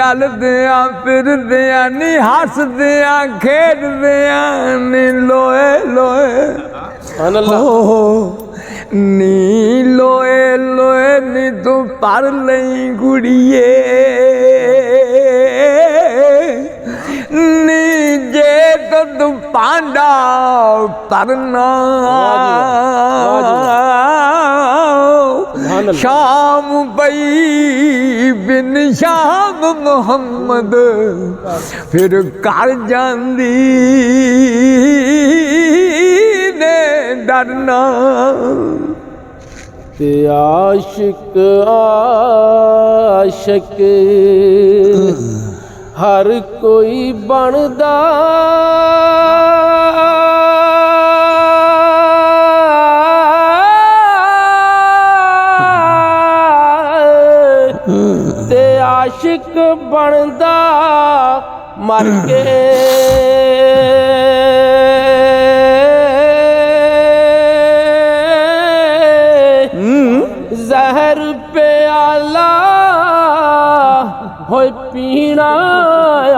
चलदियां फिरदियां नी हसदियां खेडदियां नी लोए लोए हो नी लोए लोए नी तू पर लई गुड़िए नी जे तो तू पांडा परना शाम पई बिन शाम मुहम्मद फिर कर जांदी ने डरना ते आशिक आशिक हर कोई बनदा ते आशिक बनदा मर के जहर प्याला होए पीना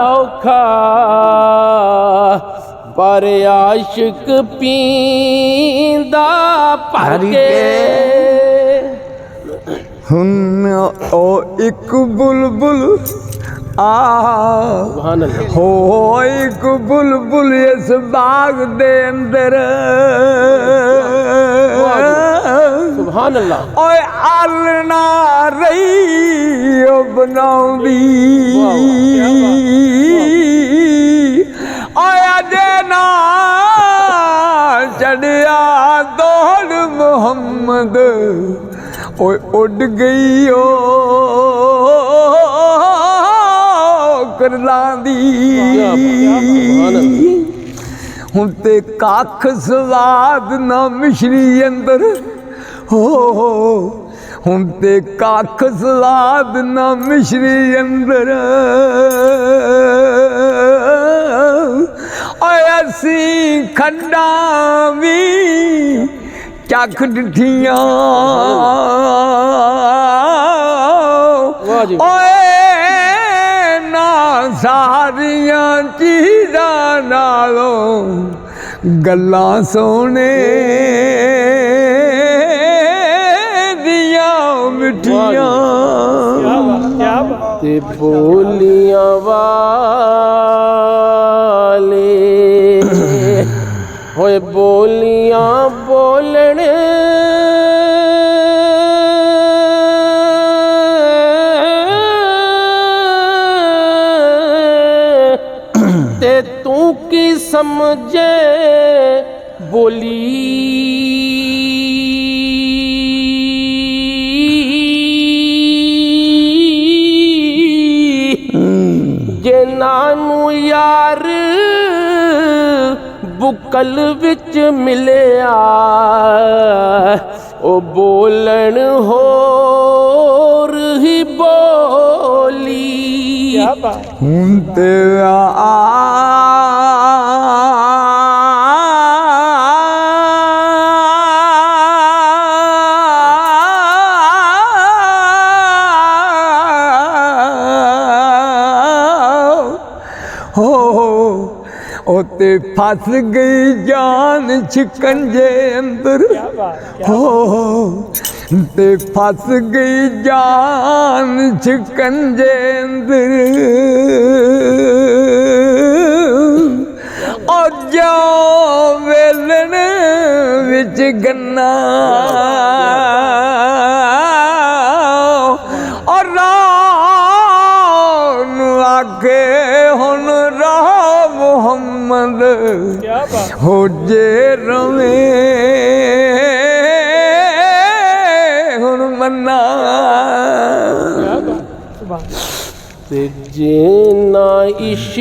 औखा पर आशिक पींदा भर के हुन ओ एक बुलबुल हो एक बुलबुल इस बाग दे अंदर सुभान अल्लाह ओए आलना रही ओ बनाउंदी ओए अजे ना चढ़िया दौड़ मुहम्मद ओए उड़ गई ओ करलांदी हुन ते कख स्वाद ना मिश्री अंदर हो हुन ते कख स्वाद ना मिश्री अंदर ओए असी खंडा भी चख डिठियां ओए ना सारियां चीज़ां नालों गल्लां सोने दियां मिठियां ते बोलियां वाले होए बोलियां बोलने ते तू की समझे बोली जे नानू यार बुकल विच मिलिया ओ बोलन होर ही बोली हुन ते ते फस गई जान शिकंजे अंदर हो ते फस गई जान शिकंजे अंदर और जो वेलन विच गन्ना और रान आगे हुन राह मुहम्मद हो जे रवे हुन मन्ना ते जे ना इश्क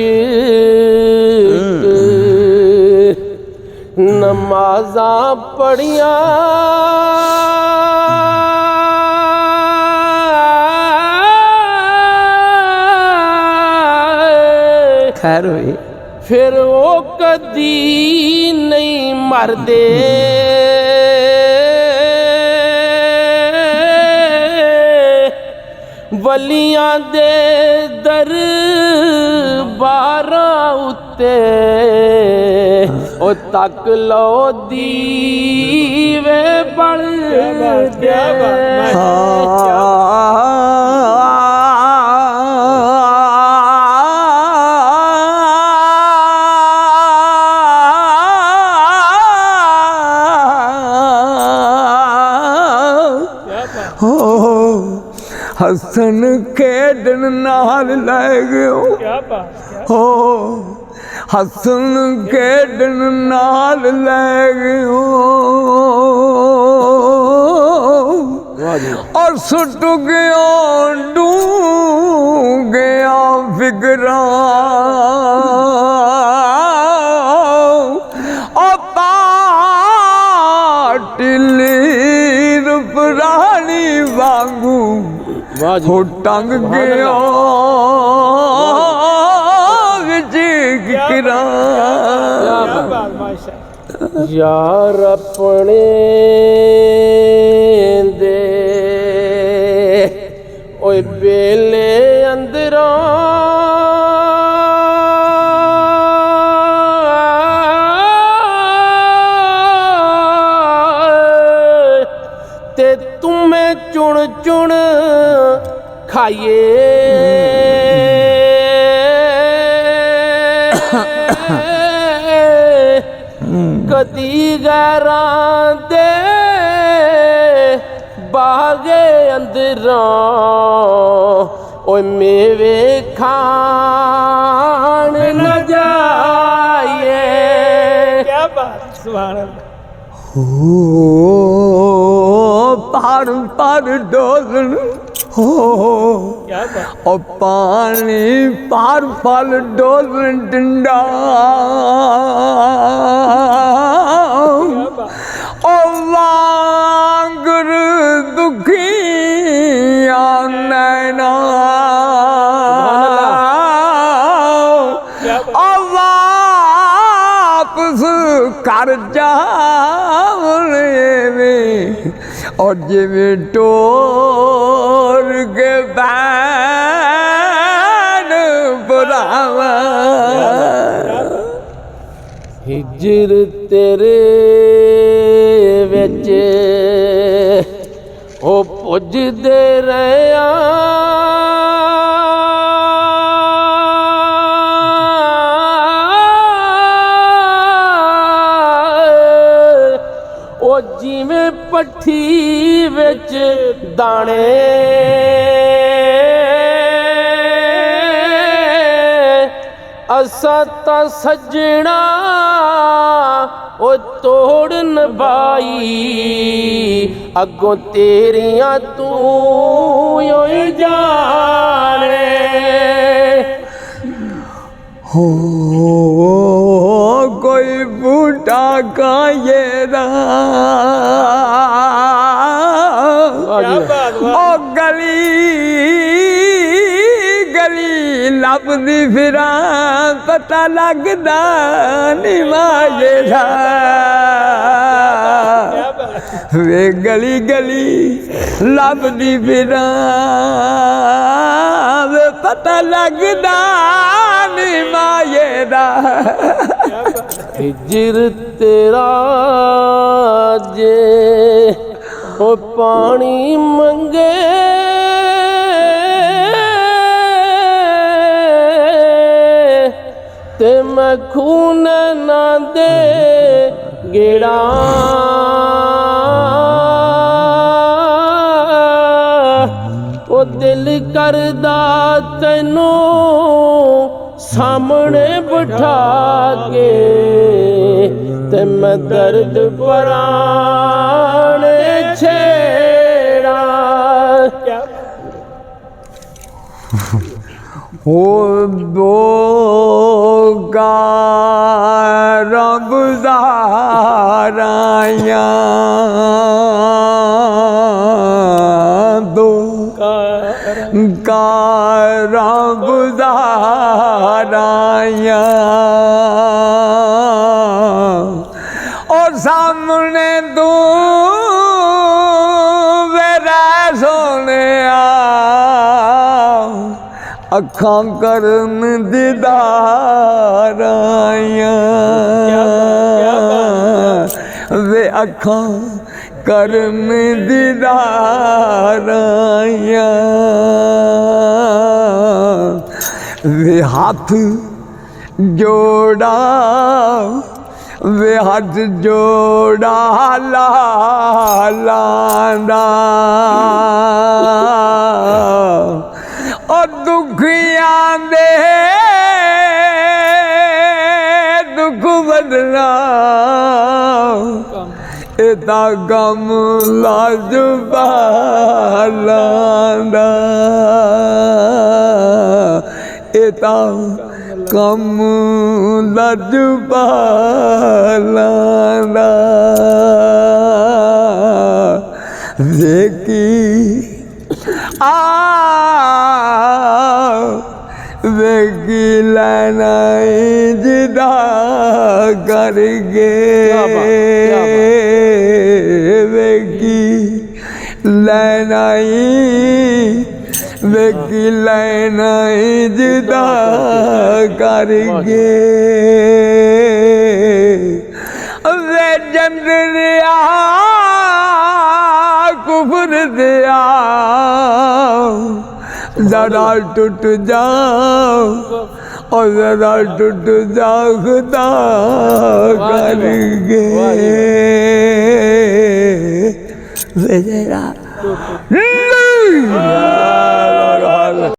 नमाज़ा पढ़िया खैर हुई फिर वो कदी नहीं मरदे ਵਲੀਆਂ ਦੇ ਦਰਬਾਰਾਂ ਉੱਤੇ ਉਹ ਤੱਕ ਲੋ ਦੀਵੇ ਬਲਦੇ ਹੱਸਣ ਖੇਡਣ ਨਾਲ ਲੈ ਗਿਓ ਹੋ ਹੱਸਣ ਖੇਡਣ ਨਾਲ ਲੈ ਗਿਓ ਔਰ ਸੁੱਟ ਗਿਆ ਡੂੰ ਗਿਆ ਫਿਕਰਾਂ ਉਹ ਪਾਟਲੀ ਰੁਪਰਾਣੀ ਵਾਂਗੂ ਹੋ ਟੰਗ ਗਿਆ ਵਿੱਚ ਕਿਕਰਾਂ ਯਾਰ ਆਪਣੇ ਦੇ ਓਏ ਬੇਲੇ ਅੰਦਰੋਂ ਤੇ ਤੁਮੇ ਚੁਣ ਚੁਣ ਖਾਈਏ ਕਦੀ ਗੈਰਾਂ ਦੇ ਬਾਗੇ ਅੰਦਰਾਂ ਓਏ ਮੇਵੇ ਖਾਣ ਨ ਜਾਈਏ ਕੀ ਬਾਤ ਸੁਭਾਨ ਅੱਲਾਹ ਹੋ ਪਰ ਪਰ ਡੋਲਣ ਹੋ ਉਹ ਪਾਣੀ ਪਰ ਪਲ ਡੋਲਣ ਡੰਡਾ ਉਹ ਵਾਂਗਰ ਦੁਖੀਆਂ ਨੈਣਾ ਉਹ ਵਾਪਸ ਕਰ ਜਾਵਣੇ ਵੇ और जिਵੇਂ टोर के बैन बुलावा हिजर तेरे विच ओ पुजदे रहिया ओ जिवें पट्ठी विच दाने असा तां सजना ओ तोड़ भाई अगों तेरियां तू ही जाने हो कोई बूटा का ये ओ गली गली लभदी फिरा पता लगदा नहीं माजे दा वे गली गली लभदी फिरा पता लगदा नहीं माजे दा हिजर तेरा जे ओ पानी मंगे ते मैं खून ना दे गेड़ा ओ दिल करदा तैनू सामने बिठा के ते मैं दर्द पराने छेड़ा ओ दो रब दाराया दो रब दाराया और सामने दो मेरा सोने ਅੱਖਾਂ ਕਰਨ ਦੀਦਾਰਾਇਆ ਵੇ ਅੱਖਾਂ ਕਰਨ ਦੀਦਾਰਾਇਆ ਵੇ ਹੱਥ ਜੋੜਾ ਵੇ ਹੱਥ ਜੋੜਾ ਲਾਂਦਾ ਉਹ ਦੁਖੀਆਂ ਦੇ ਦੁੱਖ ਬਦਲਾ ਇਹ ਤਾਂ ਗਮ ਲਾਜਵਾਲਾਂਦਾ ਇਹ ਤਾਂ ਕਮ ਲਾਜਵਾਲਾਂਦਾ ਵੇਖੀ ਵੇਖੀ ਲੈਣਾ ਜਿਦਾ ਕਰਗੇ ਵੇਖੀ ਲੈਣਾ ਵੇਖੀ ਲੈਣਾ ਜਿਦਾ ਕਰਗੇ ਵੇ ਜੰਦਰਿਆ ਕੁਫਰ ਦਿਆ ज़रा टूट जाओ और ज़रा टूट जाओ खुदा करके ज़रा